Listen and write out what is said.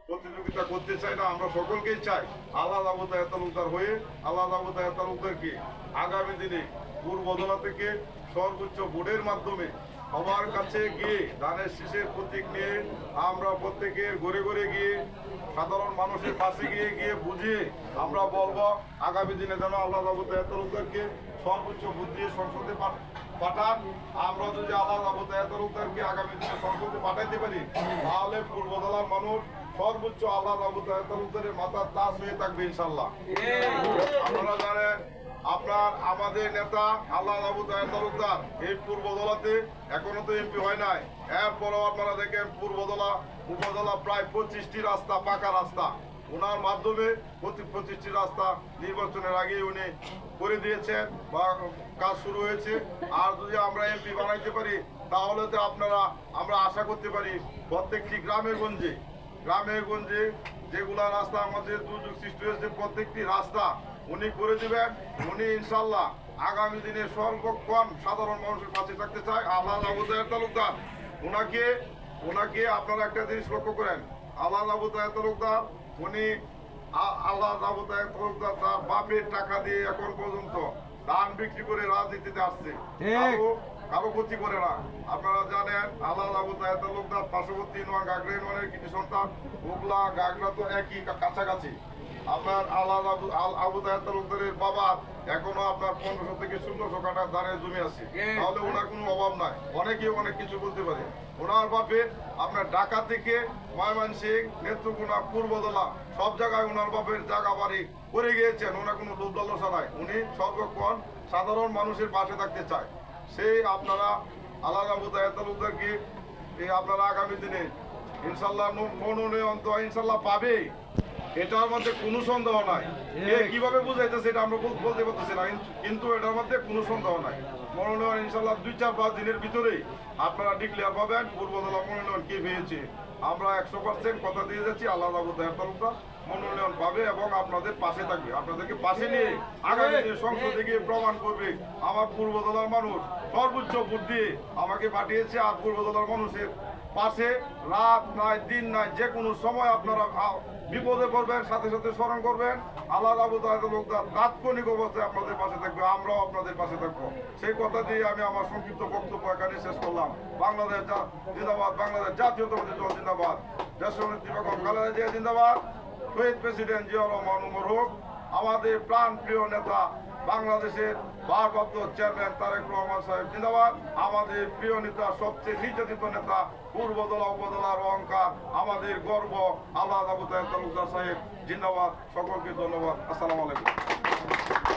প্রতিযোগিতা করতে চাই না, আমরা সকলকেই চাই আল্লাহ আবু তাহের তালুকদার হয়ে আল্লাহ আবু তাহের তালুকদারকে আগামী দিনে পূর্বদলা থেকে সর্বোচ্চ ভোটের মাধ্যমে সবার কাছে গিয়ে ধানের শীষের প্রতীক নিয়ে আমরা প্রত্যেকের ঘরে ঘরে গিয়ে সাধারণ মানুষের পাশে গিয়ে গিয়ে বুঝিয়ে আমরা বলবো আগামী দিনে যেন আল্লাহ আবু তাহের তালুকদারকে সর্বোচ্চ ভোট দিয়ে সংসদে পাঠান। আমরা যদি আল্লাহ আবু তাহের তালুকদারকে আগামী দিনে সংসদে পাঠাইতে পারি তাহলে পূর্বদলার মানুষ সর্বোচ্চ আল্লাহ আবু তাহের তালুকদারের মাথার তাজ হয়ে থাকবে ইনশাল্লাহ। আপনারা জানেন আমাদের নেতা আল্লাহ আবু তাহের তালুকদার এই পূর্বদলাতে এখনো তো এমপি হয় নাই, এরপরও আপনারা দেখেন পূর্বদলা উপজেলা প্রায় 25টি রাস্তা পাকা রাস্তা ওনার মাধ্যমে 25টি রাস্তা নির্বাচনের আগে উনি করে দিয়েছেন বা কাজ শুরু হয়েছে। আর যদি আমরা এমপি বানাইতে পারি তাহলে তো আমরা আশা করতে পারি প্রত্যেকটি গ্রামে গঞ্জে যেগুলা রাস্তা আমাদের দুর্যোগ সৃষ্টি হয়েছে প্রত্যেকটি রাস্তা উনি করে দিবেন। উনি ইনশাল্লাহ আগামী দিনে সর্বক্ষণ সাধারণ মানুষের পাশে থাকতে চায় আল্লাহ আবু তাহের তালুকদার। ওনাকে আপনারা একটা জিনিস লক্ষ্য করেন, আল্লাহ আবু তাহের তালুকদার উনি আল্লাহ আবু তাহের তালুকদার তার বাপের টাকা দিয়ে এখন পর্যন্ত ধান বিক্রি করে রাজনীতিতে আসছে, কারো ক্ষতি করে না। আপনারা জানেন আল্লাহ আবু তাহের তালুকদার পার্শ্ববর্তী নোয়া গাগরা ইউনিয়নের কিছু সন্তান ওগুলা গাগরা তো একই কাছাকাছি। আপনার আল্লাহ আবু তাহের তালুকদারের বাবা এখনো আপনার 1500 থেকে 1600 কাঠা ধানের জমি আছে, তাহলে ওনার কোনো অভাব নাই। অনেকেই অনেক কিছু বলতে পারে। ওনার বাপের আপনার ঢাকা থেকে ময়মনসিংহ, নেত্রকোনা, পূর্বদলা সব জায়গায় ওনার বাপের জায়গা বাড়ি করে গিয়েছেন। ওনার কোনো লোভ লালসা নাই, উনি সর্বক্ষণ সাধারণ মানুষের পাশে থাকতে চায়। সেই আপনারা আল্লাহ আবু তাহের তালুকদারকে আপনারা আগামী দিনে ইনশাল্লাহ মনোনয়ন তো ইনশাল্লাহ পাবে, এটার মধ্যে কোনো সন্দেহ নাই। কিভাবে বুঝাইতে সেটা আমরা বলতে পারতেছি না, কিন্তু এটার মধ্যে কোনো সন্দেহ নাই। মনোনয়ন ইনশাল্লাহ 2-4-5 দিনের ভিতরেই আপনারা ডিক্লেয়ার পাবেন পূর্বদলা মনোনয়ন কে পেয়েছে। আমরা 100% কথা দিয়ে যাচ্ছি আল্লাহ আবু তাহের তালুকদার মনোনয়ন পাবে এবং আপনাদের পাশে থাকবে। আপনাদেরকে পাশে নিয়ে আগামী দিনে সংসদে গিয়ে প্রমাণ করবে আমার পূর্বদলার মানুষ সর্বোচ্চ ভোট দিয়ে আমাকে পাঠিয়েছে। আর পূর্বদলার মানুষের পাশে রাত নাই দিন নাই যে কোনো সময় আপনারা বিপদে পড়বেন সাথে সাথে স্মরণ করবেন আল্লাহ আবু তাহের তালুকদার তাৎক্ষণিক অবস্থায় আপনাদের পাশে থাকবে, আমরাও আপনাদের পাশে থাকবো। সেই কথা দিয়ে আমি আমার সংক্ষিপ্ত বক্তব্য এখানে শেষ করলাম। বাংলাদেশ জিন্দাবাদ, বাংলাদেশ জাতীয়তাবাদী দল জিন্দাবাদ, দেশনেত্রী বেগম খালেদা জিয়া জিন্দাবাদ, শহীদ প্রেসিডেন্ট জিয়াউর রহমান উমর হোক, আমাদের প্রাণ প্রিয় নেতা বাংলাদেশের ভারপ্রাপ্ত চেয়ারম্যান তারেক রহমান সাহেব জিন্দাবাদ, আমাদের প্রিয় নেতা সবচেয়ে নির্যাতিত নেতা পূর্বদলা উপজেলার অহংকার আমাদের গর্ব আল্লাহ আবু তাহের তালুকদার সাহেব জিন্দাবাদ। সকলকে ধন্যবাদ। আসসালামু আলাইকুম।